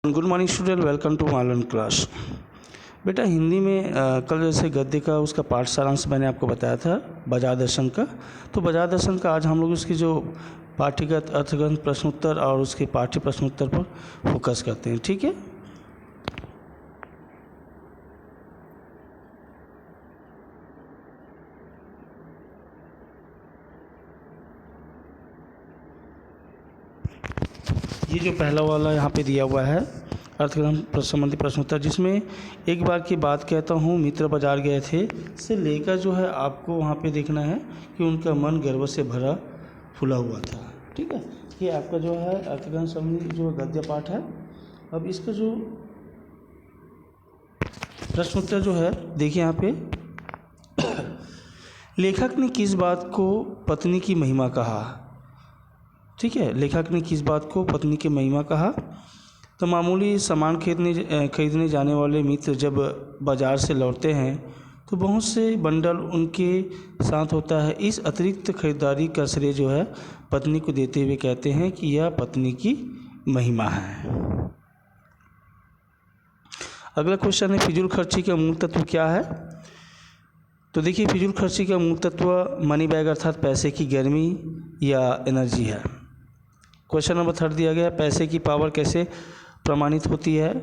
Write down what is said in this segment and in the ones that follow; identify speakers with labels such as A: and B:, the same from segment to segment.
A: Good morning student, welcome to online class. बेटा हिंदी में कल जैसे गद्य का उसका पाठ सारांश मैंने आपको बताया था बाजार दर्शन का। तो बाजार दर्शन का आज हम लोग उसकी जो पाठ्यगत अर्थग्रंथ प्रश्नोत्तर और उसके पाठ्य प्रश्नोत्तर पर फोकस करते हैं, ठीक है। ये जो पहला वाला यहाँ पे दिया हुआ है अर्थग्रंथ संबंधी प्रश्नोत्तर, जिसमें एक बार की बात कहता हूँ, मित्र बाजार गए थे से लेकर जो है आपको वहाँ पे देखना है कि उनका मन गर्व से भरा फूला हुआ था, ठीक है। ये आपका जो है अर्थग्रंथ संबंधी जो गद्य पाठ है। अब इसका जो प्रश्नोत्तर जो है देखिए यहाँ पे लेखक ने किस बात को पत्नी की महिमा कहा, ठीक है। लेखक ने किस बात को पत्नी की महिमा कहा। तो मामूली सामान खरीदने जाने वाले मित्र जब बाज़ार से लौटते हैं तो बहुत से बंडल उनके साथ होता है। इस अतिरिक्त खरीदारी का श्रेय जो है पत्नी को देते हुए कहते हैं कि यह पत्नी की महिमा है। अगला क्वेश्चन है फिजूल खर्ची का मूल तत्व क्या है। तो देखिए फिजूल खर्ची का मूल तत्व मनी बैग अर्थात पैसे की गर्मी या एनर्जी है। क्वेश्चन नंबर 3 दिया गया है पैसे की पावर कैसे प्रमाणित होती है।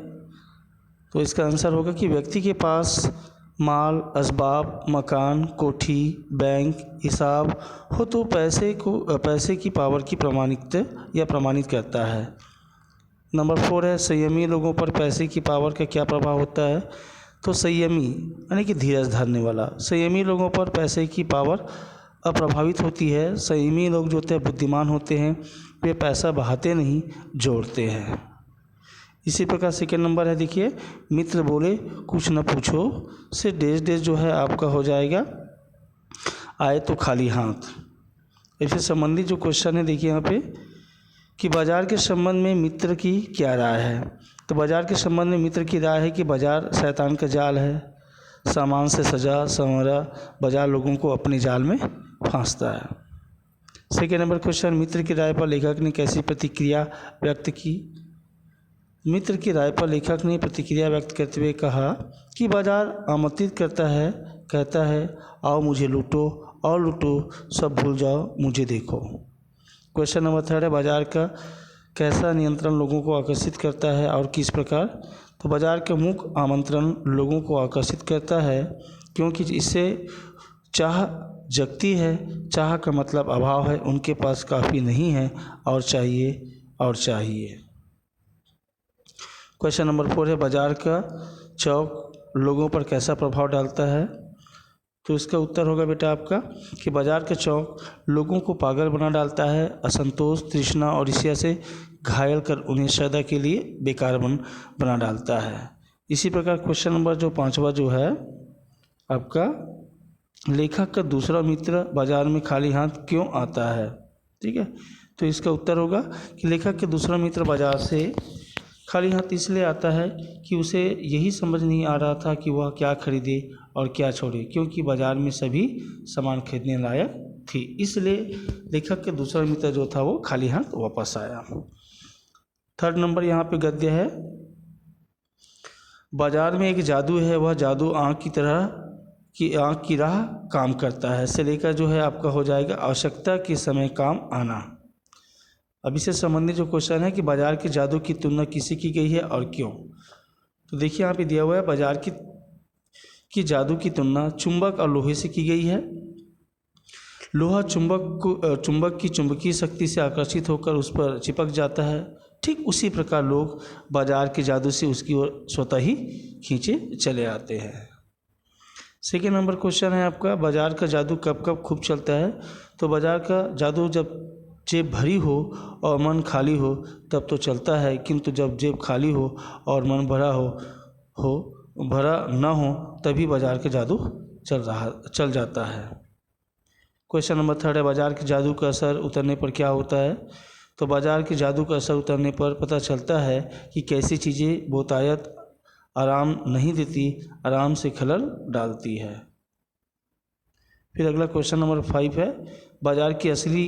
A: तो इसका आंसर होगा कि व्यक्ति के पास माल, असबाब, मकान, कोठी, बैंक, हिसाब हो तो पैसे की पावर की प्रमाणित करता है। नंबर 4 है संयमी लोगों पर पैसे की पावर का क्या प्रभाव होता है। तो संयमी यानी कि धीरज धरने वाला, संयमी लोगों पर पैसे की पावर अप्रभावित होती है। संयमी लोग जो होते हैं बुद्धिमान होते हैं, वे पैसा बहाते नहीं जोड़ते हैं। इसी प्रकार सेकेंड नंबर है देखिए मित्र बोले कुछ न पूछो से डेज जो है आपका हो जाएगा आए तो खाली हाथ। इससे संबंधित जो क्वेश्चन है देखिए यहाँ पे कि बाजार के संबंध में मित्र की क्या राय है। तो बाजार के संबंध में मित्र की राय है कि बाजार शैतान का जाल है, सामान से सजा संवरा बाजार लोगों को अपने जाल में फांसता है। सेकेंड नंबर क्वेश्चन मित्र की राय पर लेखक ने कैसी प्रतिक्रिया व्यक्त की। मित्र की राय पर लेखक ने प्रतिक्रिया व्यक्त करते हुए कहा कि बाजार आमंत्रित कहता है आओ मुझे लूटो और लूटो सब भूल जाओ मुझे देखो। क्वेश्चन नंबर 3 है बाजार का कैसा नियंत्रण लोगों को आकर्षित करता है और किस प्रकार। तो बाजार का मुख्य आमंत्रण लोगों को आकर्षित करता है क्योंकि इससे चाह जगती है। चाह का मतलब अभाव है, उनके पास काफ़ी नहीं है और चाहिए। क्वेश्चन नंबर 4 है बाजार का चौक लोगों पर कैसा प्रभाव डालता है। तो इसका उत्तर होगा बेटा आपका कि बाजार का चौक लोगों को पागल बना डालता है, असंतोष, तृष्णा और ईर्ष्या से घायल कर उन्हें सदा के लिए बेकार बना डालता है। इसी प्रकार क्वेश्चन नंबर जो 5वां जो है आपका लेखक का दूसरा मित्र बाजार में खाली हाथ क्यों आता है, ठीक है। तो इसका उत्तर होगा कि लेखक के दूसरा मित्र बाजार से खाली हाथ इसलिए आता है कि उसे यही समझ नहीं आ रहा था कि वह क्या खरीदे और क्या छोड़े, क्योंकि बाजार में सभी सामान खरीदने लायक थी। इसलिए लेखक के दूसरा मित्र जो था वो खाली हाथ वापस आया। 3rd नंबर यहाँ पे गद्य है बाजार में एक जादू है, वह जादू आँख की राह काम करता है से लेकर जो है आपका हो जाएगा आवश्यकता के समय काम आना। अब इससे संबंधित जो क्वेश्चन है कि बाजार के जादू की तुलना किसी की गई है और क्यों। तो देखिए यहाँ पे दिया हुआ है बाजार की जादू की तुलना चुंबक और लोहे से की गई है। लोहा चुंबक की चुंबकीय शक्ति से आकर्षित होकर उस पर चिपक जाता है। ठीक उसी प्रकार लोग बाजार के जादू से उसकी ओर स्वतः ही खींचे चले आते हैं। सेकेंड नंबर क्वेश्चन है आपका बाजार का जादू कब कब खूब चलता है। तो बाजार का जादू जब जेब भरी हो और मन खाली हो तब तो चलता है, किंतु जब जेब खाली हो और मन भरा न हो तभी बाजार का जादू चल जाता है। क्वेश्चन नंबर 3 है बाजार के जादू का असर उतरने पर क्या होता है। तो बाजार के जादू का असर उतरने पर पता चलता है कि कैसी चीज़ें बहुतायत आराम नहीं देती, आराम से खलल डालती है। फिर अगला क्वेश्चन नंबर 5 है बाजार की असली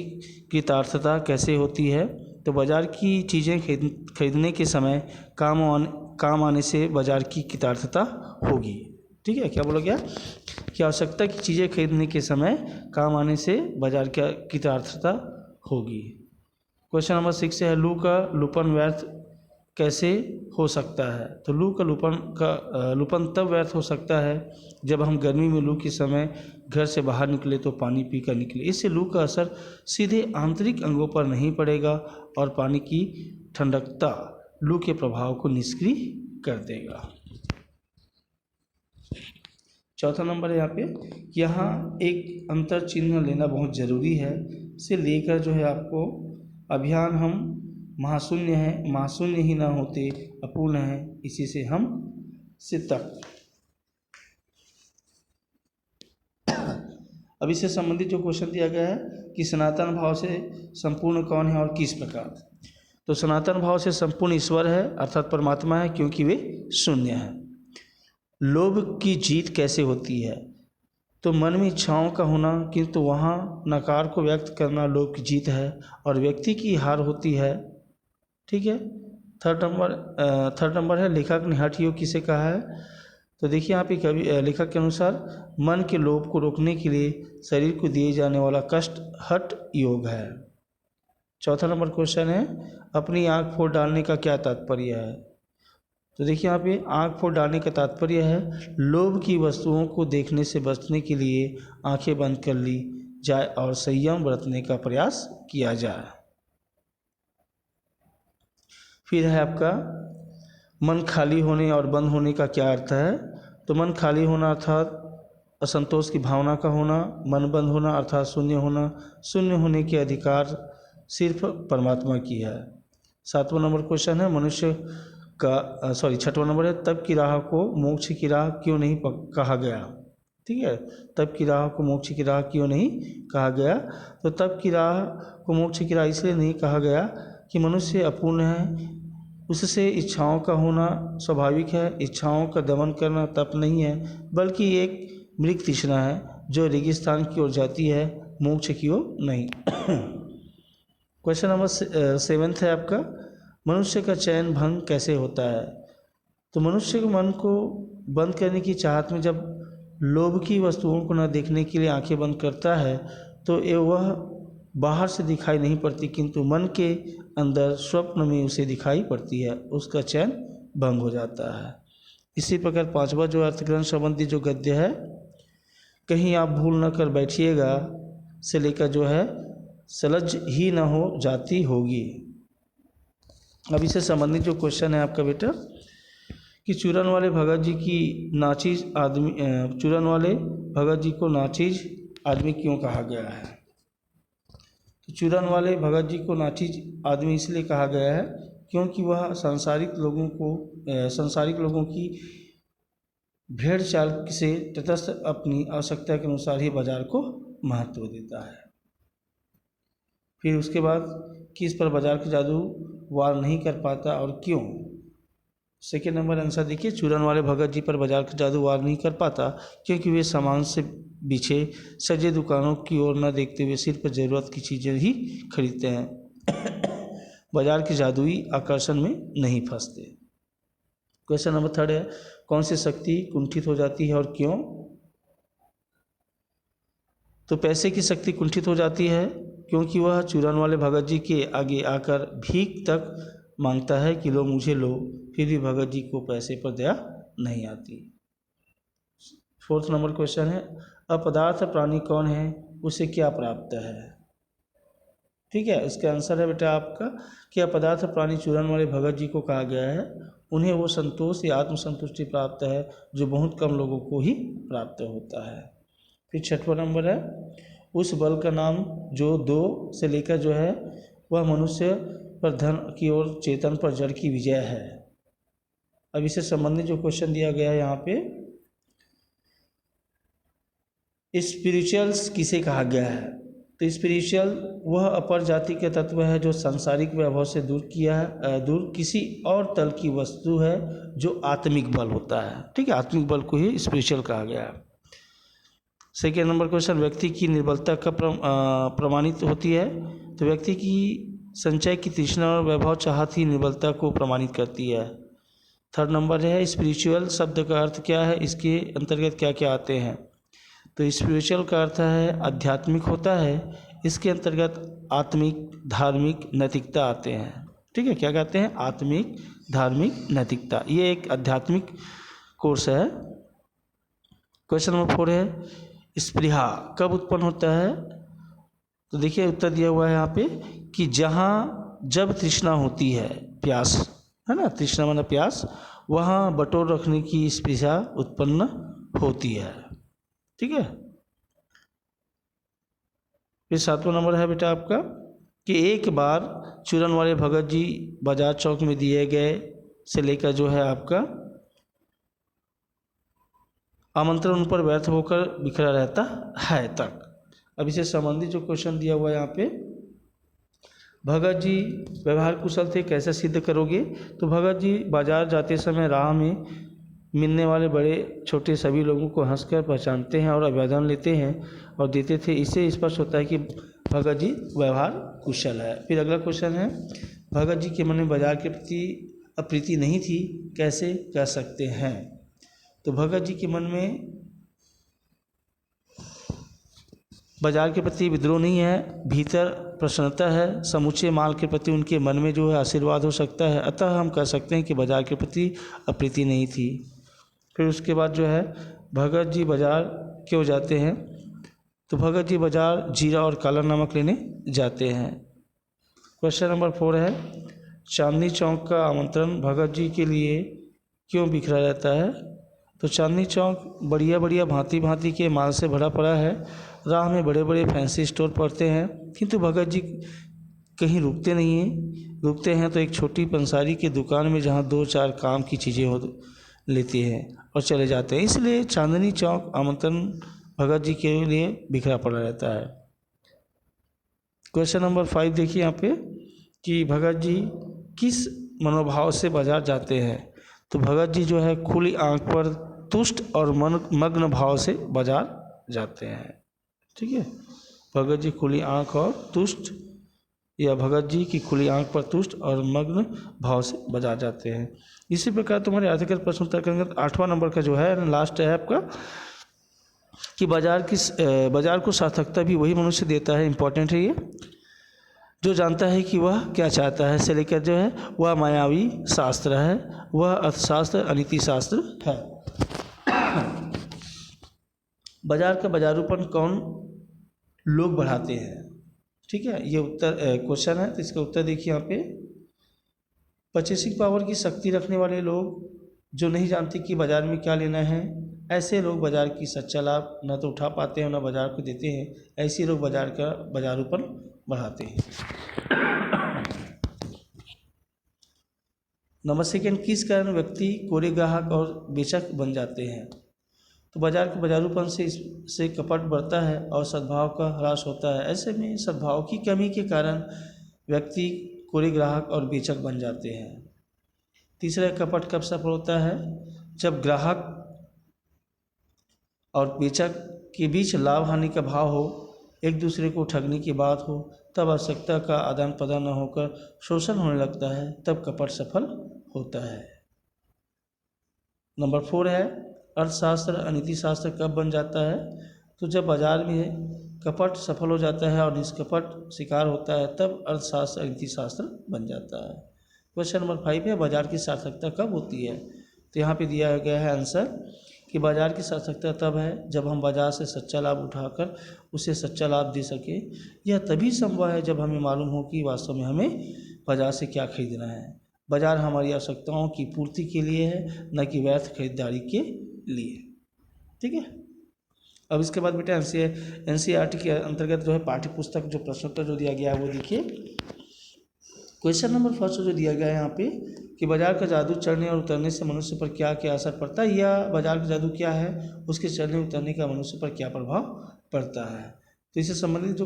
A: कृतार्थता कैसे होती है। तो बाज़ार की चीज़ें खरीदने के समय काम आने से बाज़ार की कृतार्थता होगी। ठीक है, क्या बोला गया कि आवश्यकता की चीज़ें खरीदने के समय काम आने से बाज़ार की कृतार्थता होगी। क्वेश्चन नंबर 6 है लू का लूपन व्यर्थ कैसे हो सकता है। तो लू का लूपन तब व्यर्थ हो सकता है जब हम गर्मी में लू के समय घर से बाहर निकले तो पानी पीकर निकले। इससे लू का असर सीधे आंतरिक अंगों पर नहीं पड़ेगा और पानी की ठंडकता लू के प्रभाव को निष्क्रिय कर देगा। चौथा नंबर है यहाँ एक अंतर चिन्ह लेना बहुत ज़रूरी है। इसे लेकर जो है आपको अभियान हम महाशून्य ही ना होते अपूर्ण है इसी से हम से तक। अब इससे संबंधित जो क्वेश्चन दिया गया है कि सनातन भाव से संपूर्ण कौन है और किस प्रकार। तो सनातन भाव से संपूर्ण ईश्वर है अर्थात परमात्मा है, क्योंकि वे शून्य है। लोभ की जीत कैसे होती है। तो मन में इच्छाओं का होना, किंतु वहाँ नकार को व्यक्त करना लोभ की जीत है और व्यक्ति की हार होती है। ठीक है। थर्ड नंबर है लेखक ने हठ योग किसे कहा है। तो देखिए यहाँ पे कवि लेखक के अनुसार मन के लोभ को रोकने के लिए शरीर को दिए जाने वाला कष्ट हठ योग है। चौथा नंबर क्वेश्चन है अपनी आँख फोड़ डालने का क्या तात्पर्य है। तो देखिए यहाँ पे आँख फोड़ डालने का तात्पर्य है लोभ की वस्तुओं को देखने से बचने के लिए आंखें बंद कर ली जाए और संयम बरतने का प्रयास किया जाए। फिर है आपका मन खाली होने और बंद होने का क्या अर्थ है। तो मन खाली होना अर्थात असंतोष की भावना का होना, मन बंद होना अर्थात शून्य होना। शून्य होने के अधिकार सिर्फ परमात्मा की है। सातवां नंबर क्वेश्चन है छठवां नंबर है तब की राह को मोक्ष की राह क्यों नहीं कहा गया। ठीक है, तब की राह को मोक्ष की राह क्यों नहीं कहा गया। तो तब की राह को मोक्ष की राह इसलिए नहीं कहा गया कि मनुष्य अपूर्ण है, उससे इच्छाओं का होना स्वाभाविक है। इच्छाओं का दमन करना तप नहीं है बल्कि एक मृग तृष्णा है जो रेगिस्तान की ओर जाती है, मोक्ष की ओर नहीं। क्वेश्चन नंबर 7 है आपका मनुष्य का चैन भंग कैसे होता है। तो मनुष्य के मन को बंद करने की चाहत में जब लोभ की वस्तुओं को न देखने के लिए आंखें बंद करता है तो वह बाहर से दिखाई नहीं पड़ती, किंतु मन के अंदर स्वप्न में उसे दिखाई पड़ती है, उसका चैन भंग हो जाता है। इसी प्रकार पांचवा जो अर्थग्रंथ संबंधी जो गद्य है कहीं आप भूल न कर बैठिएगा से लेकर जो है सलज ही न हो जाती होगी। अब इससे संबंधित जो क्वेश्चन है आपका बेटा कि चूरन वाले भगत जी को नाचीज आदमी क्यों कहा गया है। तो चूरन वाले भगत जी को नाचीज आदमी इसलिए कहा गया है क्योंकि वह सांसारिक लोगों की भेड़ चाल से तटस्थ अपनी आवश्यकता के अनुसार ही बाजार को महत्व देता है। फिर उसके बाद किस पर बाजार का जादू वार नहीं कर पाता और क्यों। सेकेंड नंबर आंसर देखिए चूरन वाले भगत जी पर बाजार का जादू वार नहीं कर पाता क्योंकि वे सामान से बिछे सजे दुकानों की ओर न देखते हुए सिर्फ ज़रूरत की चीज़ें ही खरीदते हैं, बाजार के जादुई आकर्षण में नहीं फंसते। क्वेश्चन नंबर 3 है कौन सी शक्ति कुंठित हो जाती है और क्यों। तो पैसे की शक्ति कुंठित हो जाती है क्योंकि वह चूरन वाले भगत जी के आगे आकर भीख तक मांगता है कि लो मुझे लो, फिर भी भगत जी को पैसे पर दया नहीं आती। 4th नंबर क्वेश्चन है अपदार्थ प्राणी कौन है, उसे क्या प्राप्त है। ठीक है, इसका आंसर है बेटा आपका कि अपदार्थ प्राणी चूरन वाले भगत जी को कहा गया है, उन्हें वो संतोष या आत्मसंतुष्टि प्राप्त है जो बहुत कम लोगों को ही प्राप्त होता है। फिर 6वां नंबर है उस बल का नाम जो 2 से लेकर जो है वह मनुष्य पर धन की ओर चेतन पर जड़ की विजय है। अब इससे संबंधित जो क्वेश्चन दिया गया है यहाँ पे स्पिरिचुअल्स किसे कहा गया है। तो स्पिरिचुअल वह अपर जाति के तत्व है जो सांसारिक वैभव से दूर किसी और तल की वस्तु है जो आत्मिक बल होता है। ठीक है, आत्मिक बल को ही स्पिरिचुअल कहा गया है। सेकेंड नंबर क्वेश्चन व्यक्ति की निर्बलता कब प्रमाणित होती है। तो व्यक्ति की संचय की तृष्णा और वैभव चाहत ही निर्बलता को प्रमाणित करती है। थर्ड नंबर है स्पिरिचुअल शब्द का अर्थ क्या है, इसके अंतर्गत क्या क्या आते हैं। तो स्पिरिचुअल का अर्थ है आध्यात्मिक होता है, इसके अंतर्गत आत्मिक, धार्मिक, नैतिकता आते हैं। ठीक है, क्या कहते हैं, आत्मिक, धार्मिक, नैतिकता, ये एक आध्यात्मिक कोर्स है। क्वेश्चन नंबर 4 है स्पृहा कब उत्पन्न होता है। तो देखिए उत्तर दिया हुआ है यहाँ पे कि जब तृष्णा होती है, प्यास है ना, तृष्णा माना प्यास, वहाँ बटोर रखने की स्पृहा उत्पन्न होती है। ठीक है, फिर 7वां नंबर है बेटा आपका कि एक बार चूरन वाले भगत जी बाजार चौक में दिए गए से लेकर जो है आपका आमंत्रण उन पर व्यर्थ होकर बिखरा रहता है तक। अब इससे संबंधित जो क्वेश्चन दिया हुआ है यहाँ पे, भगत जी व्यवहार कुशल थे, कैसे सिद्ध करोगे। तो भगत जी बाजार जाते समय राह में मिलने वाले बड़े छोटे सभी लोगों को हंसकर पहचानते हैं और अभिवादन लेते हैं और देते थे। इससे स्पष्ट होता है कि भगत जी व्यवहार कुशल है। फिर अगला क्वेश्चन है भगत जी के मन में बाजार के प्रति अप्रीति नहीं थी, कैसे कह सकते हैं। तो भगत जी के मन में बाजार के प्रति विद्रोह नहीं है, भीतर प्रसन्नता है, समूचे माल के प्रति उनके मन में जो है आशीर्वाद हो सकता है, अतः हम कह सकते हैं कि बाजार के प्रति अप्रीति नहीं थी। फिर उसके बाद जो है भगत जी बाजार क्यों जाते हैं। तो भगत जी बाजार जीरा और काला नमक लेने जाते हैं। क्वेश्चन नंबर 4 है चांदनी चौक का आमंत्रण भगत जी के लिए क्यों बिखरा रहता है। तो चांदनी चौक बढ़िया बढ़िया भांति भांति के माल से भरा पड़ा है, राह में बड़े बड़े फैंसी स्टोर पड़ते हैं, किंतु भगत जी कहीं रुकते नहीं हैं। रुकते हैं तो एक छोटी पंसारी की दुकान में, जहाँ 2-4 काम की चीज़ें हो लेती हैं और चले जाते हैं। इसलिए चांदनी चौक आमंत्रण भगत जी के लिए बिखरा पड़ा रहता है। क्वेश्चन नंबर 5 देखिए यहाँ पे कि भगत जी किस मनोभाव से बाजार जाते हैं। तो भगत जी जो है खुली आंख पर तुष्ट और मग्न भाव से बाजार जाते हैं। ठीक है, भगत जी खुली आंख और तुष्ट, या भगत जी की खुली आंख पर तुष्ट और मग्न भाव से बाजार जाते हैं। इसी प्रकार तुम्हारे आर्थिक प्रश्न उत्तर करेंगे। 8वां नंबर का जो है लास्ट है आपका कि बाजार को सार्थकता भी वही मनुष्य देता है, इंपॉर्टेंट है ये, जो जानता है कि वह क्या चाहता है, से लेकर जो है वह मायावी शास्त्र है, वह अर्थशास्त्र अनीति शास्त्र है। बाजार का बाजारूपन कौन लोग बढ़ाते हैं। ठीक है, ये उत्तर क्वेश्चन है, तो इसका उत्तर देखिए यहाँ पे परचेसिंग पावर की शक्ति रखने वाले लोग जो नहीं जानते कि बाजार में क्या लेना है, ऐसे लोग बाजार की सच्चा लाभ न तो उठा पाते हैं न बाजार को देते हैं। ऐसे लोग बाजार का बाजारूपन बढ़ाते हैं। नंबर 2 किस कारण व्यक्ति कोरे ग्राहक और बेचक बन जाते हैं। तो बाजार के बाजारूपन से कपट बढ़ता है और सद्भाव का ह्रास होता है। ऐसे में सद्भाव की कमी के कारण व्यक्ति कोरे ग्राहक और बेचक बन जाते हैं। तीसरा कपट कब सफल होता है, जब ग्राहक और बेचक के बीच लाभ हानि का भाव हो, एक दूसरे को ठगने की बात हो, तब आवश्यकता का आदान प्रदान न होकर शोषण होने लगता है, तब कपट सफल होता है। नंबर 4 है अर्थशास्त्र अनीति शास्त्र कब बन जाता है। तो जब बाजार में कपट सफल हो जाता है और निष्कपट शिकार होता है, तब अर्थशास्त्र अनीति शास्त्र बन जाता है। क्वेश्चन नंबर 5 है बाजार की सार्थकता कब होती है। तो यहाँ पे दिया गया है आंसर कि बाजार की सार्थकता तब है जब हम बाजार से सच्चा लाभ उठाकर उसे सच्चा लाभ दे सके। यह तभी संभव है जब हमें मालूम हो कि वास्तव में हमें बाजार से क्या खरीदना है। बाजार हमारी आवश्यकताओं की पूर्ति के लिए है, न कि व्यर्थ खरीदारी के लिए। ठीक है, अब इसके बाद बेटा NCERT के अंतर्गत जो है पाठ्य पुस्तक जो प्रश्नोत्तर जो दिया गया है वो देखिए। क्वेश्चन नंबर 1 जो दिया गया है यहाँ पे कि बाजार का जादू चढ़ने और उतरने से मनुष्य पर क्या क्या असर पड़ता है, या बाजार का जादू क्या है, उसके चढ़ने उतरने का मनुष्य पर क्या प्रभाव पड़ता है। तो इससे संबंधित जो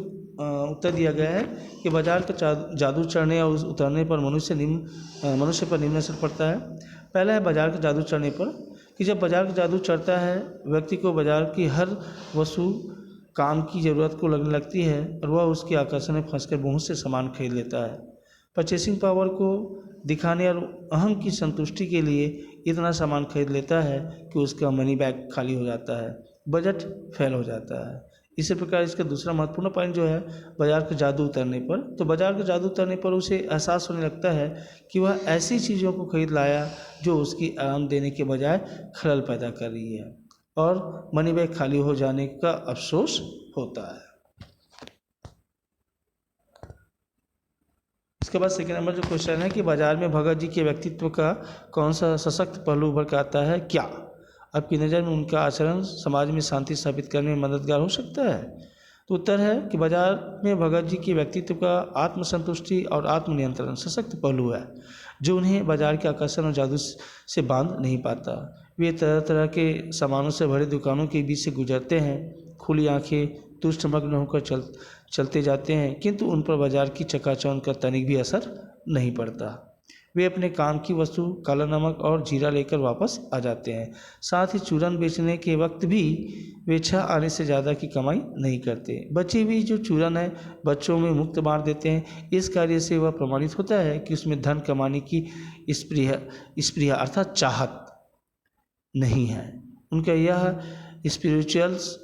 A: उत्तर दिया गया है कि बाजार का जादू चढ़ने और उतरने पर मनुष्य पर निम्न असर पड़ता है। पहला है बाजार का जादू चढ़ने पर कि जब बाजार का जादू चढ़ता है, व्यक्ति को बाजार की हर वस्तु काम की ज़रूरत को लगने लगती है और वह उसके आकर्षण में फंसकर बहुत से सामान खरीद लेता है। परचेसिंग पावर को दिखाने और अहम की संतुष्टि के लिए इतना सामान खरीद लेता है कि उसका मनी बैग खाली हो जाता है, बजट फेल हो जाता है। इसी प्रकार इसका दूसरा महत्वपूर्ण पॉइंट जो है बाजार का जादू उतरने पर, तो बाजार का जादू उतरने पर उसे एहसास होने लगता है कि वह ऐसी चीज़ों को खरीद लाया जो उसकी आराम देने के बजाय खलल पैदा कर रही है और मनी बैग खाली हो जाने का अफसोस होता है। इसके बाद सेकेंड नंबर जो क्वेश्चन है कि बाजार में भगत जी के व्यक्तित्व का कौन सा सशक्त पहलू उभर कर आता है, क्या आपकी नज़र में उनका आचरण समाज में शांति स्थापित करने में मददगार हो सकता है? तो उत्तर है कि बाजार में भगत जी के व्यक्तित्व का आत्मसंतुष्टि और आत्मनियंत्रण सशक्त पहलू है जो उन्हें बाजार के आकर्षण और जादू से बांध नहीं पाता। वे तरह तरह के सामानों से भरे दुकानों के बीच से गुजरते हैं, खुली आंखें तुष्टमग्न होकर चलते जाते हैं, किंतु उन पर बाजार की चकाचौंध का तनिक भी असर नहीं पड़ता। वे अपने काम की वस्तु काला नमक और जीरा लेकर वापस आ जाते हैं। साथ ही चूरन बेचने के वक्त भी वे 6 आने से ज़्यादा की कमाई नहीं करते। बचे भी जो चूरन है बच्चों में मुफ्त बांट देते हैं। इस कार्य से वह प्रमाणित होता है कि उसमें धन कमाने की स्पृहा अर्थात चाहत नहीं है। उनका यह स्पिरिचुअल्स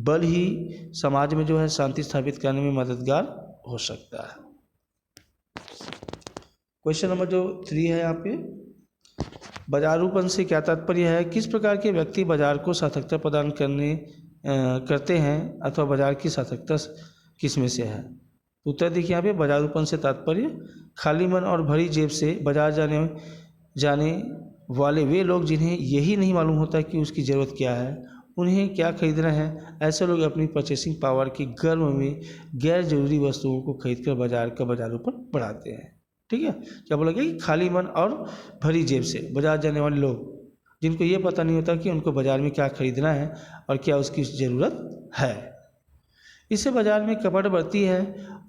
A: बल ही समाज में जो है शांति स्थापित करने में मददगार हो सकता है। क्वेश्चन नंबर जो 3 है यहाँ पे, बाजारूपन से क्या तात्पर्य है? किस प्रकार के व्यक्ति बाजार को सार्थकता प्रदान करते हैं अथवा बाजार की सार्थकता किस में से है? उत्तर देखिए यहाँ पे, बाजारूपन से तात्पर्य खाली मन और भरी जेब से बाजार जाने वाले वे लोग जिन्हें यही नहीं मालूम होता कि उसकी ज़रूरत क्या है, उन्हें क्या खरीदना है। ऐसे लोग अपनी परचेसिंग पावर के गर्व में गैर जरूरी वस्तुओं को खरीदकर बाजार का बाजारूपन बढ़ाते हैं। ठीक है, क्या बोला गया कि खाली मन और भरी जेब से बाजार जाने वाले लोग जिनको ये पता नहीं होता कि उनको बाजार में क्या खरीदना है और क्या उसकी ज़रूरत है। इससे बाजार में कपट बढ़ती है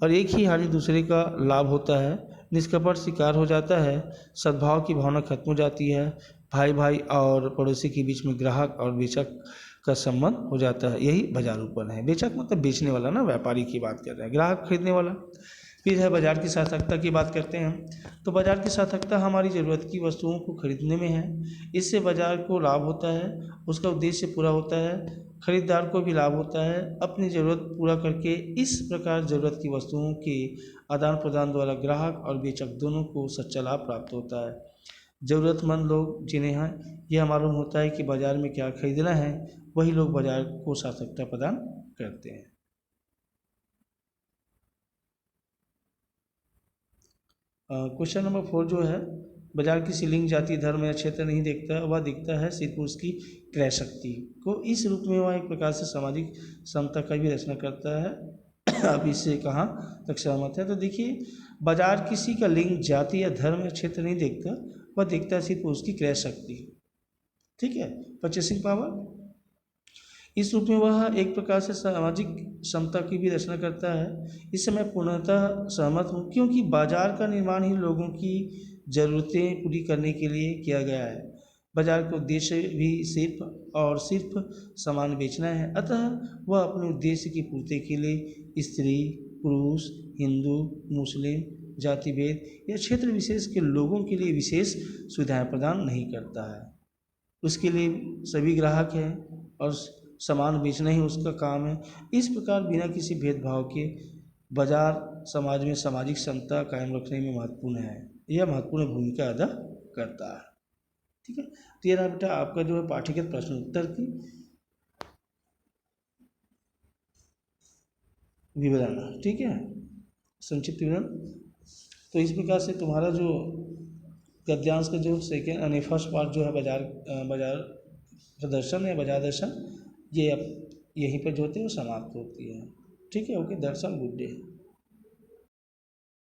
A: और एक ही हानि दूसरे का लाभ होता है। निष्कपट शिकार हो जाता है, सद्भाव की भावना खत्म हो जाती है, भाई भाई और पड़ोसी के बीच में ग्राहक और बेचक का संबंध हो जाता है। यही बाजारूपन है। बेचक मतलब बेचने वाला ना, व्यापारी की बात कर रहे हैं, ग्राहक खरीदने वाला। फिर है बाजार की सार्थकता की बात करते हैं, तो बाजार की सार्थकता हमारी ज़रूरत की वस्तुओं को खरीदने में है। इससे बाजार को लाभ होता है, उसका उद्देश्य पूरा होता है, खरीदार को भी लाभ होता है। अपनी ज़रूरत पूरा करके इस प्रकार ज़रूरत की वस्तुओं के आदान प्रदान द्वारा ग्राहक और बेचक दोनों को सच्चा लाभ प्राप्त होता है। ज़रूरतमंद लोग जिन्हें यह मालूम होता है कि बाज़ार में क्या खरीदना है, वही लोग बाज़ार को सार्थकता प्रदान करते हैं। क्वेश्चन नंबर 4 जो है, बाजार की सीलिंग जाति धर्म या क्षेत्र नहीं देखता, वह दिखता है सिर्फ उसकी क्रय शक्ति को। इस रूप में वह एक प्रकार से सामाजिक समता का भी रचना करता है। आप इससे कहाँ तक सहमत है? तो देखिए, बाजार किसी का लिंग जाति या धर्म या क्षेत्र नहीं देखता, वह देखता है सिर्फ उसकी क्रय शक्ति। ठीक है, परचेसिंग पावर। इस रूप में वह एक प्रकार से सामाजिक समता की भी रचना करता है। इससे मैं पूर्णतः सहमत हूँ, क्योंकि बाजार का निर्माण ही लोगों की ज़रूरतें पूरी करने के लिए किया गया है। बाजार का उद्देश्य भी सिर्फ और सिर्फ सामान बेचना है, अतः वह अपने उद्देश्य की पूर्ति के लिए स्त्री, पुरुष, हिंदू, मुस्लिम, जाति भेद या क्षेत्र विशेष के लोगों के लिए विशेष सुविधाएं प्रदान नहीं करता है। उसके लिए सभी ग्राहक हैं और सामान बेचना ही उसका काम है। इस प्रकार बिना किसी भेदभाव के बाजार समाज में सामाजिक समता कायम रखने में महत्वपूर्ण है, यह महत्वपूर्ण भूमिका अदा करता है। ठीक है, तो ये रहा बेटा आपका जो है पाठ्यगत प्रश्न उत्तर की विवरण। ठीक है, संक्षिप्त विवरण। तो इस प्रकार से तुम्हारा जो गद्यांश का जो सेकेंड फर्स्ट पार्ट जो है बाजार प्रदर्शन या बाजार दर्शन, ये अब यहीं पर जो होती है वो समाप्त होती है। ठीक है, okay, that's all, good day.